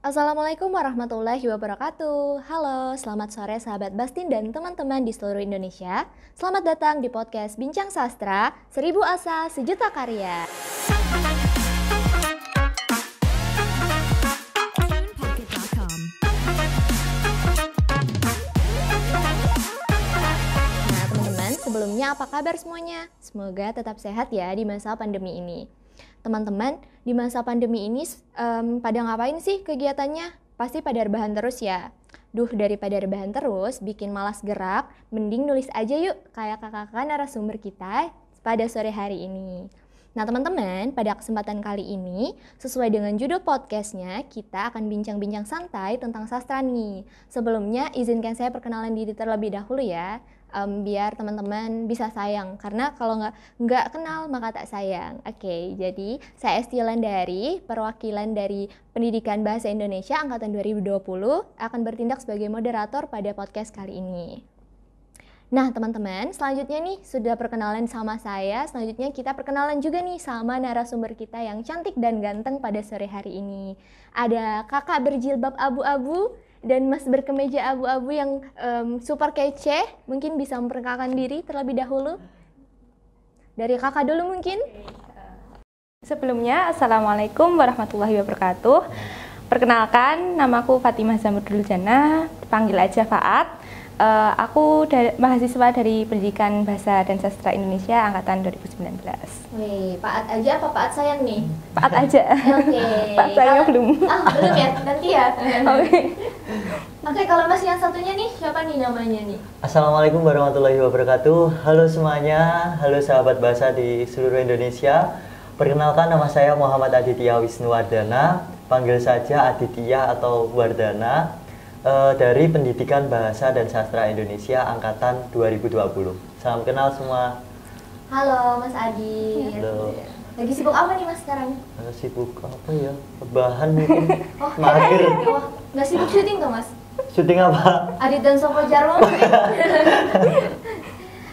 Assalamualaikum warahmatullahi wabarakatuh. Halo, selamat sore sahabat Bastin dan teman-teman di seluruh Indonesia. Selamat datang di podcast Bincang Sastra, 1000 Asa, Sejuta Karya. Nah teman-teman, sebelumnya apa kabar semuanya? Semoga tetap sehat ya di masa pandemi ini. Teman-teman, di masa pandemi ini pada ngapain sih kegiatannya? Pasti pada rebahan terus ya. Duh, daripada rebahan terus, bikin malas gerak, mending nulis aja yuk kayak kakak-kakak narasumber kita pada sore hari ini. Nah teman-teman, pada kesempatan kali ini, sesuai dengan judul podcastnya, kita akan bincang-bincang santai tentang sastra nih. Sebelumnya, izinkan saya perkenalan diri terlebih dahulu ya. Biar teman-teman bisa sayang, karena kalau nggak kenal maka tak sayang. Oke, jadi saya Esti Landari, perwakilan dari Pendidikan Bahasa Indonesia Angkatan 2020 akan bertindak sebagai moderator pada podcast kali ini. Nah teman-teman, selanjutnya nih sudah perkenalan sama saya, selanjutnya kita perkenalan juga nih sama narasumber kita yang cantik dan ganteng pada sore hari ini. Ada kakak berjilbab abu-abu dan mas berkemeja abu-abu yang super kece. Mungkin bisa memperkenalkan diri terlebih dahulu. Dari kakak dulu mungkin. Sebelumnya, Assalamualaikum warahmatullahi wabarakatuh. Perkenalkan, namaku Fatimah Zamrudul Jannah, dipanggil aja Faat. Aku mahasiswa dari Pendidikan Bahasa dan Sastra Indonesia Angkatan 2019. Wih, Paat aja apa Paat sayang nih? Paat aja. Oke. Paat sayang belum. Belum ya? Nanti ya? Oke. Oke, kalau mas yang satunya nih, siapa nih namanya nih? Assalamualaikum warahmatullahi wabarakatuh. Halo semuanya, halo sahabat bahasa di seluruh Indonesia. Perkenalkan, nama saya Muhammad Aditya Wisnuwardana, panggil saja Aditya atau Wardana, dari Pendidikan Bahasa dan Sastra Indonesia Angkatan 2020. Salam kenal semua. Halo Mas Adi. Halo. Lagi sibuk apa nih Mas sekarang? Sibuk apa ya? Bahan mungkin. Oh, Mahir. wah, nggak sibuk syuting tuh Mas? Syuting apa? Adit dan Soko Jarwo.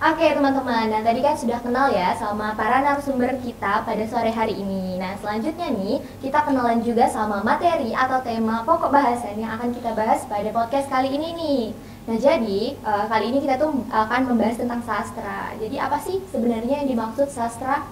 Oke teman-teman, nah tadi kan sudah kenal ya sama para narasumber kita pada sore hari ini. Nah selanjutnya nih, kita kenalan juga sama materi atau tema pokok bahasan yang akan kita bahas pada podcast kali ini nih. Nah jadi, kali ini kita tuh akan membahas tentang sastra. Jadi apa sih sebenarnya yang dimaksud sastra?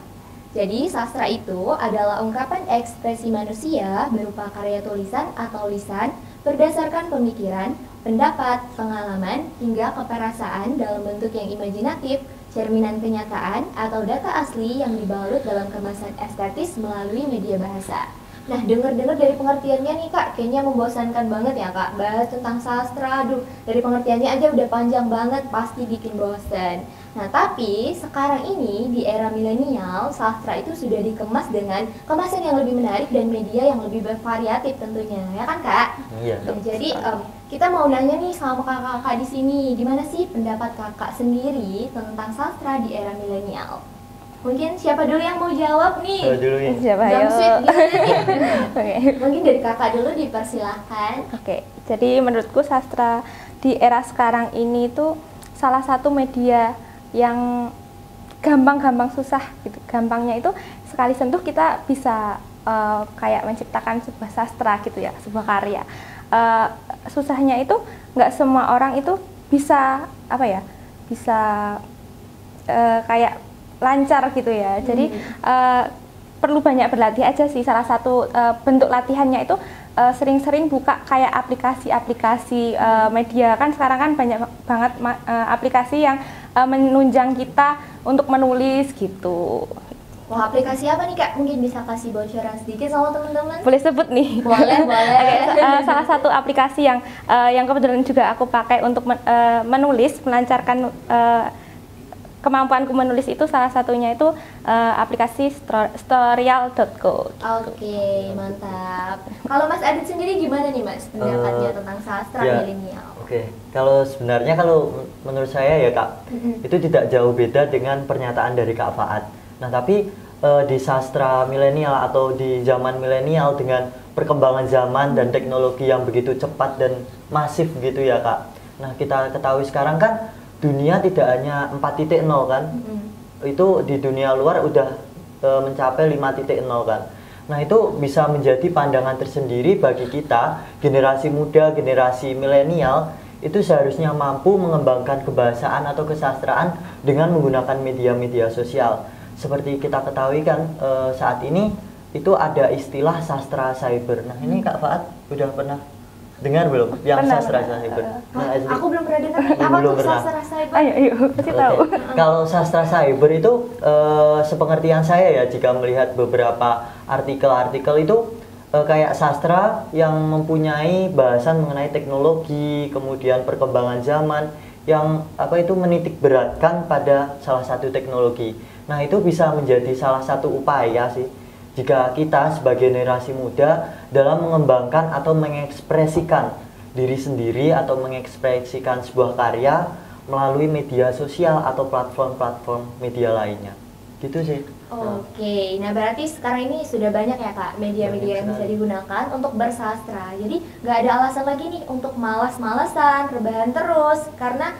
Jadi sastra itu adalah ungkapan ekspresi manusia berupa karya tulisan atau lisan berdasarkan pemikiran, pendapat, pengalaman, hingga keperasaan dalam bentuk yang imajinatif, cerminan kenyataan, atau data asli yang dibalut dalam kemasan estetis melalui media bahasa. Nah, dengar-dengar dari pengertiannya nih Kak, kayaknya membosankan banget ya Kak, bahas tentang sastra, aduh, dari pengertiannya aja udah panjang banget, pasti bikin bosan. Nah, tapi sekarang ini di era milenial, sastra itu sudah dikemas dengan kemasan yang lebih menarik dan media yang lebih bervariatif tentunya, ya kan Kak? Iya. Nah, jadi kita mau nanya nih sama kakak-kakak di sini, gimana sih pendapat kakak sendiri tentang sastra di era milenial? Mungkin siapa dulu yang mau jawab nih? Halo dulu ya. Siapa ya? Jamsweet gimana nih? Oke. Mungkin dari kakak dulu dipersilahkan. Oke. Jadi menurutku sastra di era sekarang ini tuh salah satu media yang gampang-gampang susah gitu. Gampangnya itu sekali sentuh kita bisa kayak menciptakan sebuah sastra gitu ya, sebuah karya. Susahnya itu nggak semua orang itu bisa apa ya, bisa kayak lancar gitu ya. Jadi perlu banyak berlatih aja sih. Salah satu bentuk latihannya itu sering-sering buka kayak aplikasi-aplikasi media. Kan sekarang kan banyak banget aplikasi yang menunjang kita untuk menulis gitu. Wah, aplikasi apa nih Kak? Mungkin bisa kasih bocoran sedikit sama teman-teman? Boleh sebut nih? Boleh, boleh. Salah satu aplikasi yang kebetulan juga aku pakai untuk menulis, melancarkan kemampuanku menulis itu salah satunya itu aplikasi storyal.co. Oke, mantap. Kalau Mas Adit sendiri gimana nih Mas pendapatnya tentang sastra milenial? Oke, kalau sebenarnya kalau menurut saya ya Kak, itu tidak jauh beda dengan pernyataan dari Kak Faat. Nah tapi di sastra milenial atau di zaman milenial dengan perkembangan zaman dan teknologi yang begitu cepat dan masif gitu ya Kak. Nah kita ketahui sekarang kan dunia tidak hanya 4.0 kan, itu di dunia luar udah mencapai 5.0 kan. Nah, itu bisa menjadi pandangan tersendiri bagi kita, generasi muda, generasi milenial, itu seharusnya mampu mengembangkan kebahasaan atau kesastraan dengan menggunakan media-media sosial. Seperti kita ketahui kan, saat ini itu ada istilah sastra cyber. Nah, ini Kak Faat udah pernah dengar belum yang Pernah, sastra pernah. cyber? Nah, Aku belum pernah dengar nih, apa Belum tuh pernah. sastra cyber? Ayo kasih tahu. Oke. Kalau sastra cyber itu sepengertian saya ya, jika melihat beberapa artikel-artikel itu kayak sastra yang mempunyai bahasan mengenai teknologi, kemudian perkembangan zaman yang itu menitik beratkan pada salah satu teknologi. Nah, itu bisa menjadi salah satu upaya sih jika kita sebagai generasi muda dalam mengembangkan atau mengekspresikan diri sendiri atau mengekspresikan sebuah karya melalui media sosial atau platform-platform media lainnya. Gitu sih. Oke, nah berarti sekarang ini sudah banyak ya Kak media-media yang bisa digunakan untuk bersastra. Jadi nggak ada alasan lagi nih untuk malas-malasan, rebahan terus, karena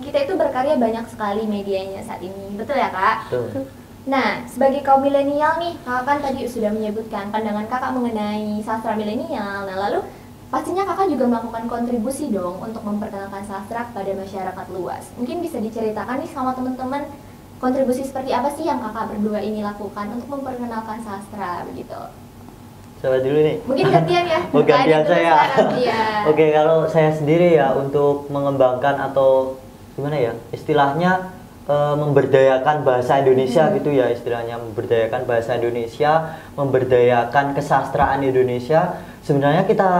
kita itu berkarya banyak sekali medianya saat ini, betul ya Kak? Betul. Nah, sebagai kaum milenial nih, Kakak kan tadi sudah menyebutkan pandangan Kakak mengenai sastra milenial. Nah, lalu pastinya Kakak juga melakukan kontribusi dong untuk memperkenalkan sastra kepada masyarakat luas. Mungkin bisa diceritakan nih sama teman-teman kontribusi seperti apa sih yang Kakak berdua ini lakukan untuk memperkenalkan sastra begitu. Coba dulu nih. Mungkin gantian ya. Oh, gantian Adit dulu saya. sekarang, iya. Oke, kalau saya sendiri ya untuk mengembangkan atau gimana ya istilahnya memberdayakan bahasa Indonesia gitu ya, istilahnya memberdayakan bahasa Indonesia, memberdayakan kesastraan Indonesia. Sebenarnya kita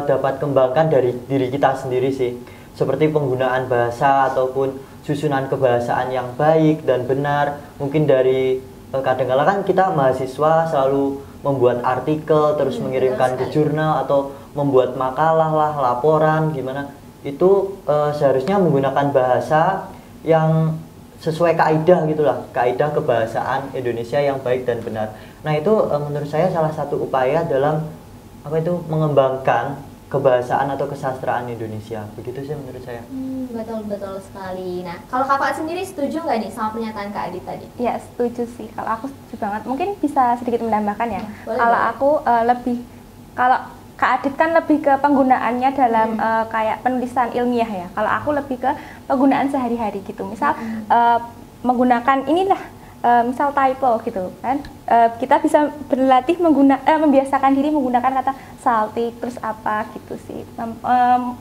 dapat kembangkan dari diri kita sendiri sih, seperti penggunaan bahasa ataupun susunan kebahasaan yang baik dan benar. Mungkin dari kadang-kala kan kita mahasiswa selalu membuat artikel terus mengirimkan ke jurnal atau membuat makalah lah, laporan gimana, itu seharusnya menggunakan bahasa yang sesuai kaidah gitulah, kaidah kebahasaan Indonesia yang baik dan benar. Nah, itu menurut saya salah satu upaya dalam mengembangkan kebahasaan atau kesastraan Indonesia. Begitu sih menurut saya. Betul sekali. Nah, kalau Kakak sendiri setuju nggak nih sama pernyataan Kak Adit tadi? Ya, setuju sih. Kalau aku setuju banget. Mungkin bisa sedikit menambahkan ya. Boleh, Kalau boleh. aku kalau Kak Adit kan lebih ke penggunaannya dalam kayak penulisan ilmiah ya. Kalau aku lebih ke penggunaan sehari-hari gitu. Misal menggunakan misal typo gitu kan. Kita bisa berlatih membiasakan diri menggunakan kata saltik terus apa gitu sih.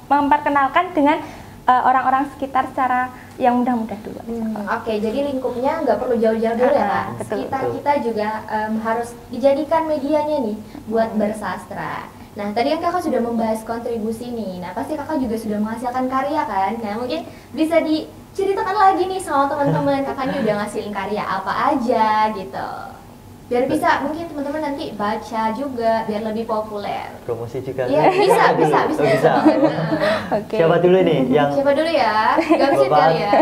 Memperkenalkan dengan orang-orang sekitar secara yang mudah-mudah dulu. Oke, jadi lingkupnya nggak perlu jauh-jauh dulu ya Kak. Betul. Sekitar kita juga harus dijadikan medianya nih buat bersastra. Nah, tadi kan Kakak sudah membahas kontribusi nih. Nah, pasti Kakak juga sudah menghasilkan karya kan? Nah, mungkin bisa diceritakan lagi nih sama teman-teman. Kakak ini udah ngasilin karya apa aja gitu. Biar bisa mungkin teman-teman nanti baca juga, biar lebih populer. Promosi juga. Iya, bisa. Oke. Siapa dulu nih yang Siapa dulu ya? Gamsit Bapak. kali ya.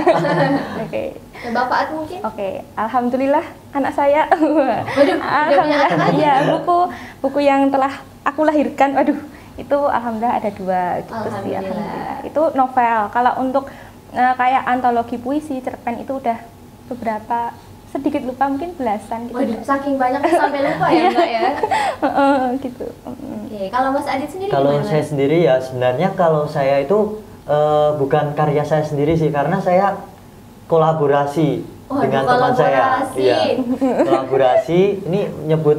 Oke. Nah, Bapak At mungkin? Oke, alhamdulillah anak saya. Waduh, udah punya anak lagi. Iya, buku yang telah aku lahirkan, waduh, itu alhamdulillah ada 2 gitu sih. Alhamdulillah. Itu novel. Kalau untuk kayak antologi puisi, cerpen itu udah beberapa, sedikit lupa mungkin belasan gitu. Waduh, saking banyaknya sampai lupa ya Mbak ya? Gitu. Oke, kalau Mas Adit sendiri Kalau gimana? saya sendiri ya sebenarnya kalau saya itu bukan karya saya sendiri sih, karena saya kolaborasi Waduh, dengan teman saya. kolaborasi. Iya, kolaborasi. Ini nyebut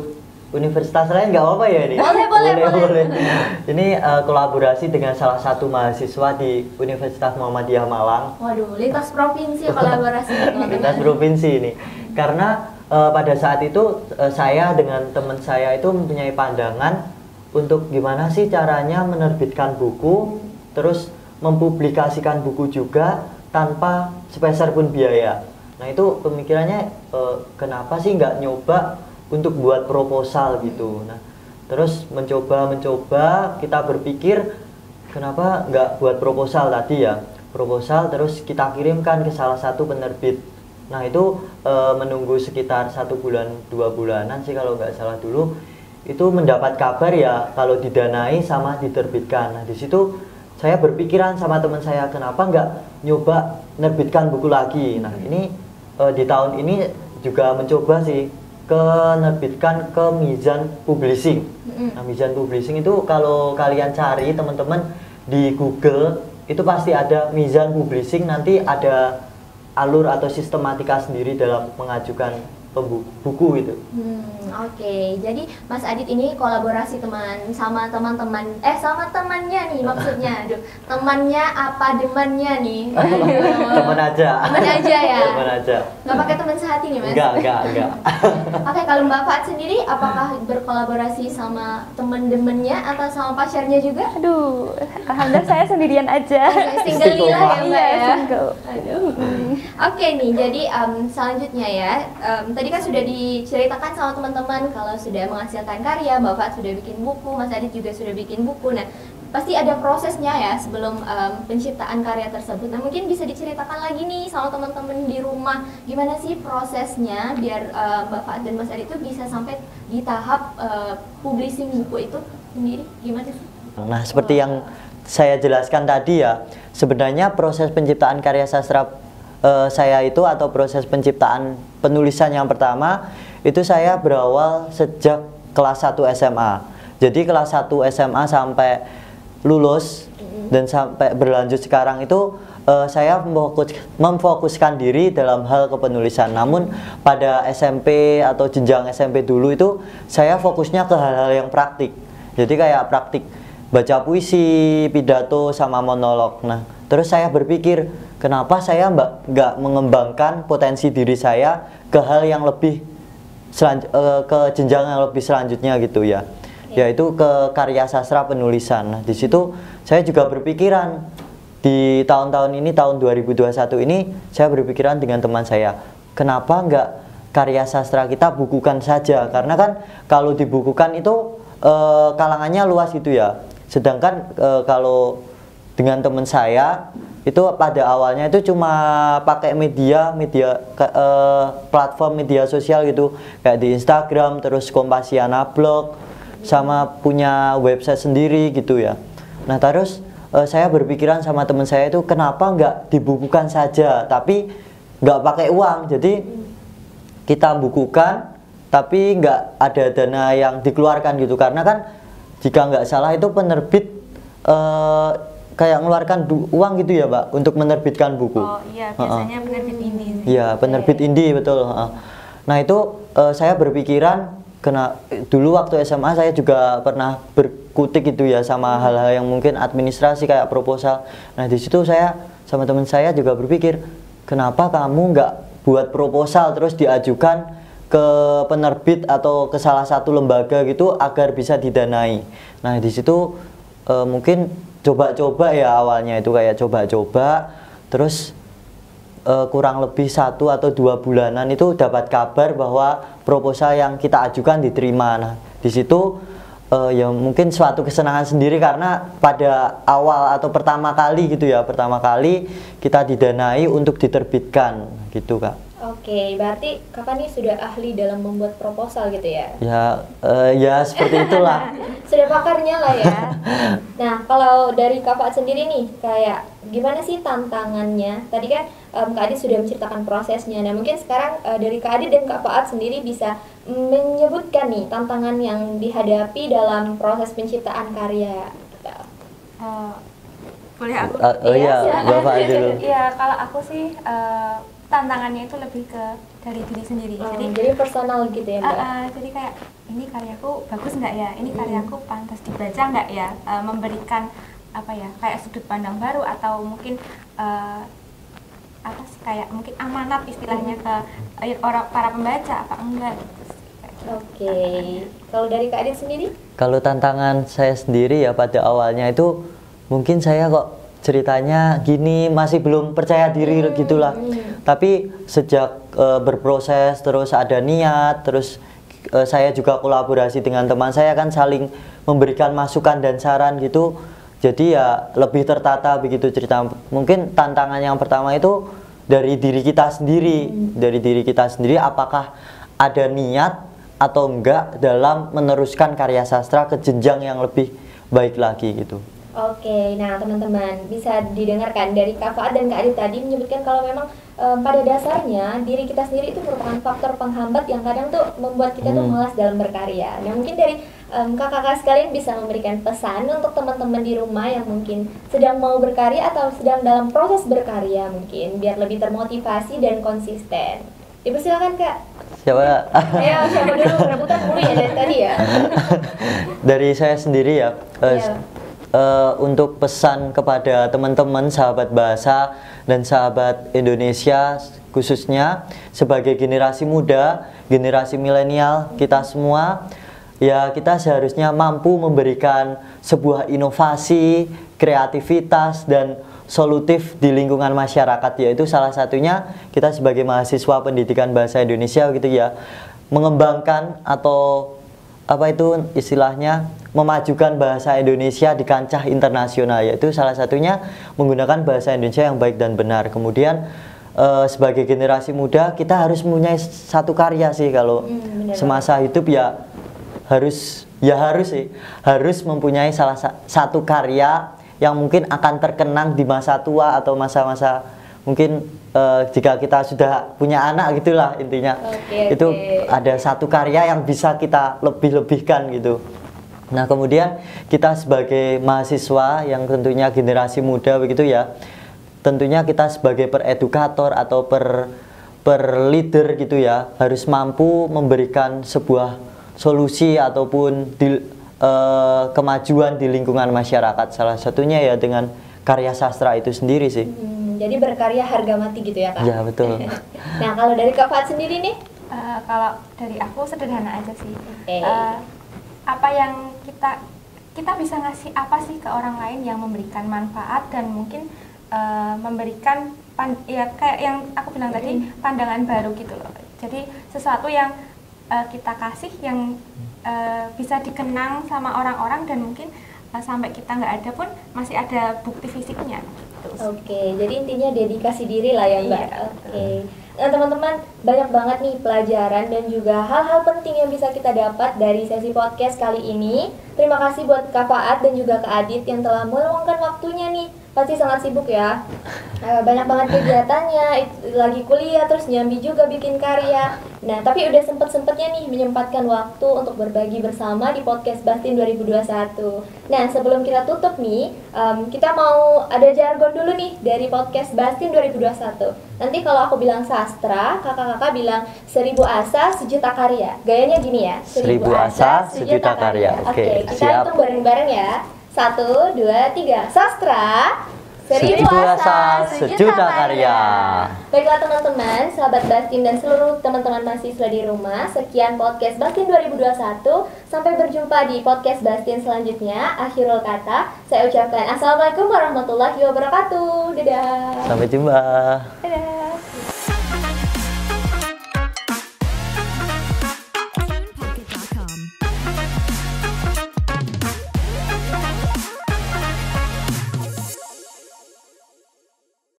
universitas lain nggak apa-apa ya ini? Boleh. Ini kolaborasi dengan salah satu mahasiswa di Universitas Muhammadiyah Malang. Waduh, lintas provinsi kolaborasi teman-teman. Lintas provinsi ini. Karena pada saat itu saya dengan teman saya itu mempunyai pandangan untuk gimana sih caranya menerbitkan buku, terus mempublikasikan buku juga tanpa sepeser pun biaya. Nah, itu pemikirannya kenapa sih nggak nyoba untuk buat proposal gitu. Nah, terus mencoba kita berpikir kenapa nggak buat proposal tadi ya, proposal terus kita kirimkan ke salah satu penerbit. Nah, itu menunggu sekitar 1 bulan 2 bulanan sih kalau nggak salah dulu, itu mendapat kabar ya kalau didanai sama diterbitkan. Nah, di situ saya berpikiran sama teman saya, kenapa nggak nyoba nerbitkan buku lagi. Nah, ini di tahun ini juga mencoba sih menerbitkan ke Mizan Publishing. Nah, Mizan Publishing itu kalau kalian cari teman-teman di Google itu pasti ada Mizan Publishing, nanti ada alur atau sistematika sendiri dalam mengajukan buku itu. Oke. Jadi Mas Adit ini kolaborasi sama teman-teman, sama temannya nih maksudnya. Aduh, temannya apa demannya nih? Teman aja. Teman aja ya. Teman aja. Nggak pakai teman sehati nih Mas? Enggak. Oke, kalau Mbak Faat sendiri apakah berkolaborasi sama teman-temannya atau sama pacarnya juga? Aduh, alhamdulillah saya sendirian aja. Single Lila ya Mbak Iya, ya? single. Aduh. Oke nih, jadi selanjutnya ya, tadi kan sudah diceritakan sama teman-teman kalau sudah menghasilkan karya, Mbak Faat sudah bikin buku, Mas Adit juga sudah bikin buku. Nah, pasti ada prosesnya ya sebelum penciptaan karya tersebut. Nah, mungkin bisa diceritakan lagi nih sama teman-teman di rumah, gimana sih prosesnya biar Mbak Faat dan Mas Adit itu bisa sampai di tahap publishing buku itu sendiri, gimana sih? Nah, seperti yang saya jelaskan tadi ya, sebenarnya proses penciptaan karya sastra saya itu atau proses penciptaan penulisan yang pertama itu saya berawal sejak kelas 1 SMA. Jadi kelas 1 SMA sampai lulus dan sampai berlanjut sekarang itu saya memfokuskan diri dalam hal kepenulisan. Namun pada SMP atau jenjang SMP dulu itu saya fokusnya ke hal-hal yang praktik. Jadi kayak praktik baca puisi, pidato, sama monolog. Nah, terus saya berpikir, kenapa saya nggak mengembangkan potensi diri saya ke hal yang lebih ke jenjang yang lebih selanjutnya gitu ya, yaitu ke karya sastra penulisan. Nah, di situ saya juga berpikiran di tahun-tahun ini, tahun 2021 ini, saya berpikiran dengan teman saya, kenapa nggak karya sastra kita bukukan saja? Karena kan kalau dibukukan itu kalangannya luas gitu ya. Sedangkan kalau dengan teman saya itu pada awalnya itu cuma pakai media platform media sosial gitu, kayak di Instagram, terus Kompasiana blog, sama punya website sendiri gitu ya. Nah, terus saya berpikiran sama teman saya itu, kenapa nggak dibukukan saja tapi nggak pakai uang. Jadi kita bukukan tapi nggak ada dana yang dikeluarkan gitu, karena kan jika nggak salah itu penerbit kayak mengeluarkan uang gitu ya, Mbak, untuk menerbitkan buku. Oh iya, biasanya penerbit indie. Iya, penerbit indie, betul. Nah, itu saya berpikiran, dulu waktu SMA saya juga pernah berkutik gitu ya sama hal-hal yang mungkin administrasi kayak proposal. Nah, di situ saya sama teman saya juga berpikir, kenapa kamu nggak buat proposal terus diajukan ke penerbit atau ke salah satu lembaga gitu agar bisa didanai. Nah, di situ mungkin coba-coba ya, awalnya itu kayak coba-coba, terus kurang lebih 1 atau 2 bulanan itu dapat kabar bahwa proposal yang kita ajukan diterima. Nah, di situ ya mungkin suatu kesenangan sendiri, karena pada awal atau pertama kali gitu ya, pertama kali kita didanai untuk diterbitkan gitu, Kak. Oke, berarti Kakak nih sudah ahli dalam membuat proposal gitu ya? Ya seperti itulah. Sudah pakarnya lah ya. Nah, kalau dari Kakak sendiri nih, kayak gimana sih tantangannya? Tadi kan Kak Adit sudah menceritakan prosesnya. Nah, mungkin sekarang dari Kak Adit dan Kak Faat sendiri bisa menyebutkan nih tantangan yang dihadapi dalam proses penciptaan karya. Boleh aku? Iya, Bapak dulu. Iya, kalau aku sih tantangannya itu lebih ke dari diri sendiri. Jadi personal gitu ya, Mbak? Jadi kayak, ini karyaku bagus nggak ya? Ini karyaku pantas dibaca nggak ya? Memberikan apa ya, kayak sudut pandang baru, atau mungkin apa sih, kayak mungkin amanat istilahnya ke orang, para pembaca, apa enggak gitu. Oke. Kalau dari Kak Adit sendiri? Kalau tantangan saya sendiri ya, pada awalnya itu mungkin saya kok ceritanya gini, masih belum percaya diri gitulah. Tapi sejak berproses, terus ada niat, terus saya juga kolaborasi dengan teman saya, kan saling memberikan masukan dan saran gitu. Jadi ya lebih tertata begitu cerita. Mungkin tantangan yang pertama itu dari diri kita sendiri. Dari diri kita sendiri, apakah ada niat atau enggak dalam meneruskan karya sastra ke jenjang yang lebih baik lagi gitu. Oke, nah teman-teman bisa didengarkan dari Kak Faat dan Kak Adit tadi menyebutkan kalau memang pada dasarnya diri kita sendiri itu merupakan faktor penghambat yang kadang tuh membuat kita tuh malas dalam berkarya. Nah mungkin dari kakak-kakak sekalian bisa memberikan pesan untuk teman-teman di rumah yang mungkin sedang mau berkarya atau sedang dalam proses berkarya mungkin biar lebih termotivasi dan konsisten. Ibu silakan Kak. Siapa? Ayo siapa dulu, rebutan mulu ya dari tadi ya. Dari saya sendiri ya. Iya. Untuk pesan kepada teman-teman sahabat bahasa dan sahabat Indonesia khususnya sebagai generasi muda, generasi milenial kita semua, ya kita seharusnya mampu memberikan sebuah inovasi, kreativitas dan solutif di lingkungan masyarakat, yaitu salah satunya kita sebagai mahasiswa pendidikan bahasa Indonesia gitu ya, mengembangkan atau apa itu istilahnya memajukan bahasa Indonesia di kancah internasional, yaitu salah satunya menggunakan bahasa Indonesia yang baik dan benar. Kemudian sebagai generasi muda kita harus mempunyai satu karya sih kalau semasa hidup ya harus mempunyai satu karya yang mungkin akan terkenang di masa tua atau masa-masa mungkin jika kita sudah punya anak gitulah intinya. Itu ada satu karya yang bisa kita lebih-lebihkan gitu. Nah kemudian kita sebagai mahasiswa yang tentunya generasi muda begitu ya, tentunya kita sebagai peredukator atau per leader gitu ya, harus mampu memberikan sebuah solusi ataupun kemajuan di lingkungan masyarakat. Salah satunya ya dengan karya sastra itu sendiri sih. Jadi berkarya harga mati gitu ya Kak? Ya betul. Nah kalau dari Kak Fat sendiri nih? Kalau dari aku sederhana aja sih. Apa yang kita bisa ngasih apa sih ke orang lain yang memberikan manfaat dan mungkin memberikan ya kayak yang aku bilang tadi, pandangan baru gitu loh. Jadi sesuatu yang kita kasih yang bisa dikenang sama orang-orang dan mungkin sampai kita nggak ada pun masih ada bukti fisiknya. Oke, jadi intinya dedikasi diri lah ya Mbak. Iya, Oke. Nah teman-teman, banyak banget nih pelajaran dan juga hal-hal penting yang bisa kita dapat dari sesi podcast kali ini. Terima kasih buat Kak Faat dan juga Kak Adit yang telah meluangkan waktunya nih. Pasti sangat sibuk ya. Banyak banget kegiatannya, lagi kuliah, terus nyambi juga bikin karya. Nah, tapi udah sempet-sempetnya nih menyempatkan waktu untuk berbagi bersama di podcast Bastin 2021. Nah, sebelum kita tutup nih, kita mau ada jargon dulu nih dari podcast Bastin 2021. Nanti kalau aku bilang sastra, kakak-kakak bilang 1000 asa, sejuta karya. Gayanya gini ya, 1000 asa, sejuta karya. Oke, kita siap. hitung bareng-bareng ya. 1, 2, 3. Sastra 1000 asa, sejuta karya. Baiklah teman-teman, sahabat Bastin dan seluruh teman-teman mahasiswa di rumah, sekian podcast Bastin 2021. Sampai berjumpa di podcast Bastin selanjutnya. Akhirul kata, saya ucapkan Assalamualaikum warahmatullahi wabarakatuh. Dadah. Sampai jumpa. Dadah.